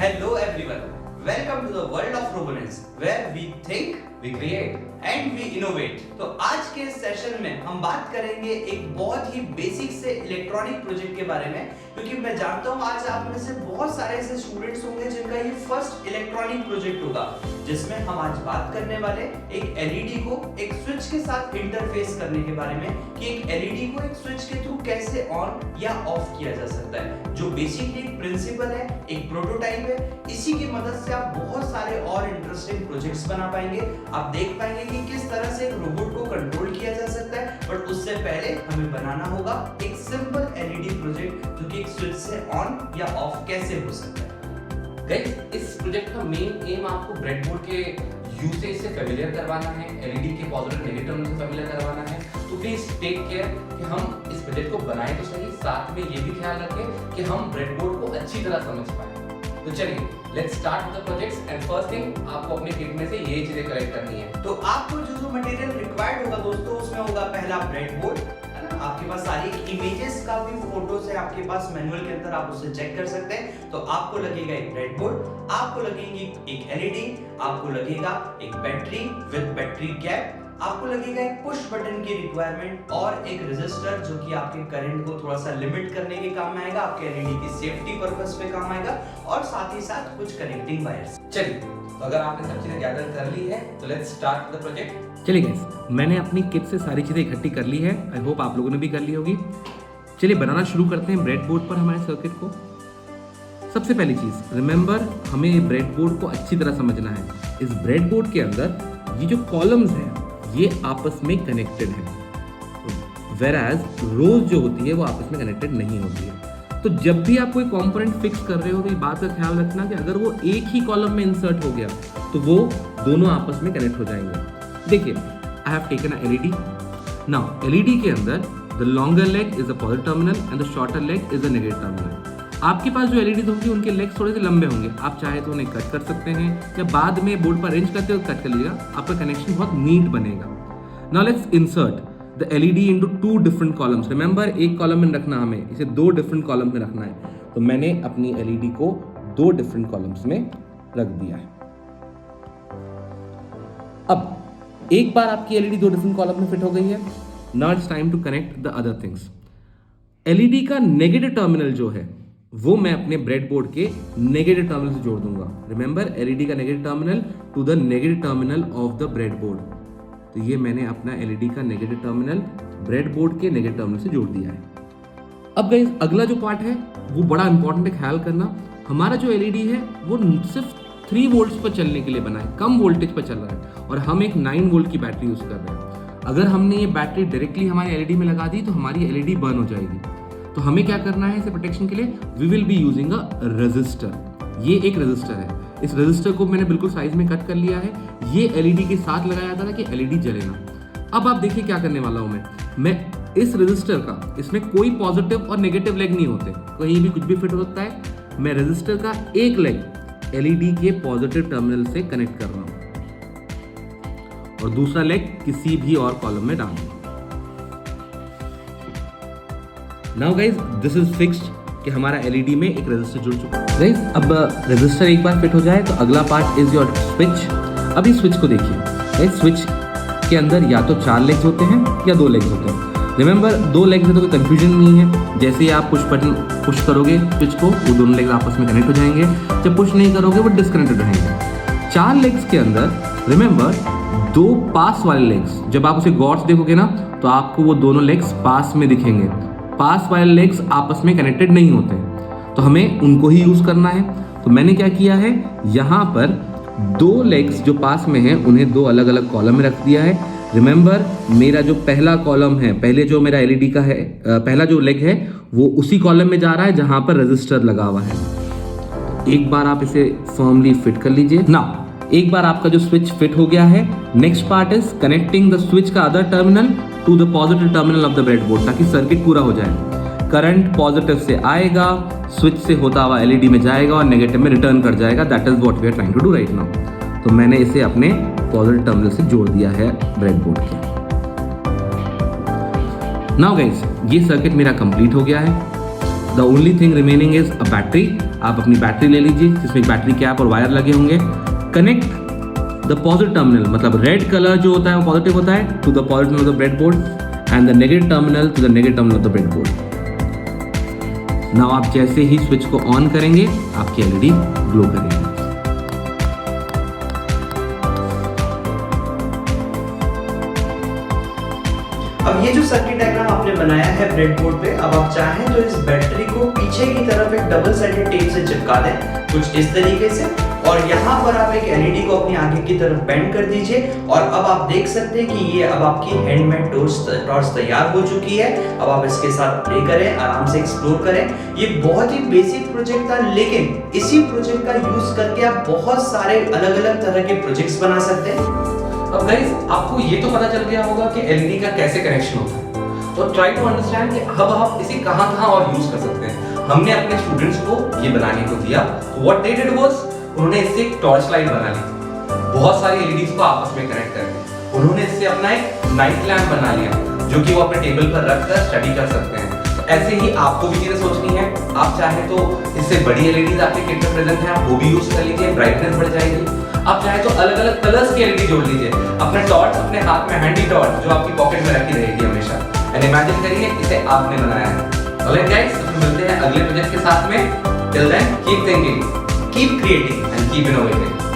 Hello everyone, welcome to the world of Roboness where we think, we create and we innovate। तो आज के session में हम बात करेंगे एक बहुत ही बेसिक से इलेक्ट्रॉनिक प्रोजेक्ट के बारे में, क्योंकि मैं जानता हूँ आज आप में से बहुत सारे ऐसे स्टूडेंट्स होंगे जिनका ये फर्स्ट इलेक्ट्रॉनिक प्रोजेक्ट होगा, जिसमें हम आज बात करने वाले एक एलईडी को एक स्विच के साथ इंटरफेस करने के बारे में कि एक एलईडी को एक स्विच के थ्रू कैसे ऑन या ऑफ किया जा सकता है। जो बेसिकली एक प्रिंसिपल है, एक प्रोटोटाइप है, इसी की मदद से आप बहुत सारे और इंटरेस्टिंग प्रोजेक्ट्स बना पाएंगे। आप देख पाएंगे कि किस तरह से एक रोबोट को कंट्रोल किया जा सकता है, बट उससे पहले हमें बनाना होगा एक सिंपल एलईडी प्रोजेक्ट जो कि एक स्विच से ऑन या ऑफ कैसे हो सकता है। गाइस, इस प्रोजेक्ट का मेन एम आपको ब्रेडबोर्ड के यूसेज से फेमिलियर करवाना है, एलईडी के पॉजिटिव नेगेटिव से फेमिलियर करवाना है। तो प्लीज टेक केयर कि हम इस प्रोजेक्ट को बनाएं तो सही, साथ में ये भी ख्याल रखें कि हम ब्रेडबोर्ड को अच्छी तरह समझ पाएं। तो चलिए let's start with the projects and first thing आपको अपने किट में से ये चीजें कलेक्ट करनी है। तो आपको जो मटेरियल रिक्वायर्ड होगा दोस्तों, उसमें होगा पहला ब्रेडबोर्ड, है ना। आपके पास सारी इमेजेस का भी फोटोज है आपके पास मैनुअल के अंदर, आप उसे चेक कर सकते हैं। तो आपको लगेगा एक ब्रेडबोर्ड, आपको लगेगी एक एलईडी, आपको लगेगा एक बैटरी विद बैटरी कैप, आपको लगेगा एक पुश बटन की रिक्वायरमेंट और एक रेजिस्टर जो कि आपके करंट को थोड़ा सा लिमिट करने के काम में आएगा, आपके एलईडी की सेफ्टी पर्पस पे काम आएगा, और साथ ही साथ कुछ कनेक्टिंग वायर्स। चलिए, तो अगर आपने सब चीजें गैदर कर ली है तो लेट्स स्टार्ट द प्रोजेक्ट। चलिए गाइस, मैंने अपनी किट से सारी चीज़ें इकट्ठी कर ली है। आई होप आप लोगों ने भी कर ली होगी। चलिए बनाना शुरू करते हैं ब्रेडबोर्ड पर हमारे सर्किट को। सबसे पहली चीज़, रिमेंबर, हमें ब्रेडबोर्ड को अच्छी तरह समझना है। इस ब्रेडबोर्ड के अंदर ये जो कॉलम्स हैं ये आपस में कनेक्टेड है, वेराज रोज जो होती है वो आपस में कनेक्टेड नहीं होती है। तो जब भी आप कोई कंपोनेंट फिक्स कर रहे हो तो ये बात का ख्याल रखना कि अगर वो एक ही कॉलम में इंसर्ट हो गया तो वो दोनों आपस में कनेक्ट हो जाएंगे। देखिए, I have taken a LED. Now LED के अंदर the longer leg is a positive terminal and the shorter leg is a negative terminal. आपके पास जो एलईडी होंगे उनके लेग्स थोड़े से लंबे होंगे, आप चाहे तो उन्हें कट कर सकते हैं या बाद में बोर्ड पर अरेंज करते हुए कट कर लीजिएगा, आपका कनेक्शन बहुत नीट बनेगा। Now let's insert the LED into two different columns. Remember, एक कॉलम में रखना, हमें इसे दो डिफरेंट कॉलम में रखना है। तो मैंने अपनी एलईडी को दो डिफरेंट कॉलम्स में रख दिया है। अब एक बार आपकी एलईडी दो डिफरेंट कॉलम में फिट हो गई है, now it's time to connect the other things. LED का नेगेटिव टर्मिनल जो है वो मैं अपने ब्रेडबोर्ड के नेगेटिव टर्मिनल से जोड़ दूंगा। रिमेंबर, एलईडी का negative terminal to the negative terminal of the breadboard. तो ये मैंने अपना एलईडी का नेगेटिव टर्मिनल ब्रेडबोर्ड के नेगेटिव टर्मिनल से जोड़ दिया है। अब गाइस, अगला जो पार्ट है वो बड़ा इंपॉर्टेंट है, ख्याल करना। हमारा जो एलईडी है वो सिर्फ 3 वोल्ट्स पर चलने के लिए बना है, कम वोल्टेज पर चल रहा है, और हम एक 9 वोल्ट की बैटरी यूज कर रहे हैं। अगर हमने ये बैटरी डायरेक्टली हमारी एलईडी में लगा दी तो हमारी एलईडी बर्न हो जाएगी। तो हमें क्या करना है इसे प्रोटेक्शन के लिए? We will be using a resistor. ये एक रेजिस्टर है, इस रेजिस्टर को मैंने बिल्कुल साइज में कट कर लिया है। ये एलईडी के साथ लगाया जाता है कि एलईडी जले ना। अब आप देखिए क्या करने वाला हूं मैं इस रेजिस्टर का, इसमें कोई पॉजिटिव और नेगेटिव लेग नहीं होते, कहीं भी कुछ भी फिट हो सकता है। मैं रेजिस्टर का एक लेग एलईडी के पॉजिटिव टर्मिनल से कनेक्ट कर रहा हूं और दूसरा लेग किसी भी और कॉलम में डाल दूंगा। Now guys, this is fixed कि हमारा एलईडी में एक रेजिस्टर जुड़ चुका है। गाइज, अब रेजिस्टर एक बार फिट हो जाए तो अगला पार्ट इज योर स्विच। अब इस स्विच को देखिए गाइज, स्विच के अंदर या तो 4 लेग्स होते हैं या 2 लेग्स होते हैं। रिमेंबर, 2 लेग्स है तो कोई कंफ्यूजन नहीं है। जैसे ही आप पुश बटन पुश करोगे स्विच को, वो दोनों लेग्स आपस में कनेक्ट हो जाएंगे। जब पुश नहीं करोगे वो डिस्कनेक्टेड रहेंगे। 4 लेग्स के अंदर रिमेंबर 2 पास वाले लेग्स, जब आप उसे गौर से देखोगे ना तो आपको वो दोनों लेग्स पास में दिखेंगे। पास वाले लेग्स आपस में कनेक्टेड नहीं होते, तो हमें उनको ही यूज करना है। तो मैंने क्या किया है, यहाँ पर 2 लेग्स जो पास में हैं उन्हें 2 अलग अलग कॉलम में रख दिया है। रिमेंबर, मेरा जो पहला कॉलम है, पहले जो मेरा एलईडी का है, पहला जो लेग है वो उसी कॉलम में जा रहा है जहां पर रजिस्टर लगा हुआ है। एक बार आप इसे फर्मली फिट कर लीजिए। नाउ एक बार आपका जो स्विच फिट हो गया है, next part is connecting the switch का other terminal to the positive terminal of the breadboard, ताकि सर्किट पूरा हो जाए। करंट पॉजिटिव से आएगा, स्विच से होता हुआ एलईडी में जाएगा और नेगेटिव में रिटर्न कर जाएगा। That is what we are trying to do right now. तो मैंने इसे अपने पॉजिटिव टर्मिनल से जोड़ दिया है ब्रेडबोर्ड के। नाउ गाइस, ये सर्किट मेरा कंप्लीट हो गया है। The only thing remaining is a battery आप अपनी बैटरी ले लीजिए जिसमें एक बैटरी कैप और वायर लगे होंगे। कनेक्ट द पॉजिटिव टर्मिनल, मतलब रेड कलर जो होता है वो पॉजिटिव होता है, to the positive of the breadboard and the negative terminal to the negative terminal of the breadboard. Now आप जैसे ही स्विच को ऑन करेंगे आपकी एलईडी ग्लो करेगी। अब ये जो सर्किट डायग्राम आपने बनाया है ब्रेडबोर्ड पे, अब आप चाहें तो इस बैटरी को पीछे की तरफ एक डबल साइडेड टेप से चिपका दें कुछ इस तरीके से, और यहाँ पर आप एक एलईडी को अपनी आगे की तरफ बेंड कर दीजिए। और अब आप देख सकते हैं कि ये अब आपकी हैंडमेड टॉर्च तैयार हो चुकी है। अब आप इसके साथ प्ले करें, आराम से एक्सप्लोर करें। ये बहुत ही बेसिक प्रोजेक्ट था, लेकिन इसी प्रोजेक्ट का यूज करके आप बहुत सारे अलग अलग तरह के प्रोजेक्ट्स बना सकते हैं। अब गाइस आपको ये तो पता चल गया होगा कि एलईडी का कैसे कनेक्शन होता है, तो ट्राई टू अंडरस्टैंड कि अब आप इसे कहां और यूज कर सकते हैं। हमने अपने स्टूडेंट्स को ये बनाने को दिया, तो व्हाट दे डिड वाज उन्होंने इससे एक टॉर्च लाइट बना ली, बहुत सारी एलईडीज को आपस में कनेक्ट करके उन्होंने इससे अपना एक नाइट लैम्प बना लिया जो कि वो अपने टेबल पर रखकर स्टडी कर सकते हैं। तो ऐसे ही आपको भी चीजें सोचनी है। आप चाहे तो इससे बड़ी एलईडीज आपके किट में प्रेजेंट है, आप वो भी यूज कर लीजिए, ब्राइटनेस बढ़ जाएगी। आप चाहे तो अलग अलग कलर्स की एलईडी जोड़ लीजिए, अपने टॉर्च अपने हाथ में हैंडी टॉर्च जो आपकी पॉकेट में रखी रहेगी हमेशा। एंड इमेजिन करिए इसे आपने बनाया है। ऑलराइट गाइस, तो फिर मिलते हैं अगले प्रोजेक्ट के साथ में। Till then keep thinking, keep creating and keep innovating.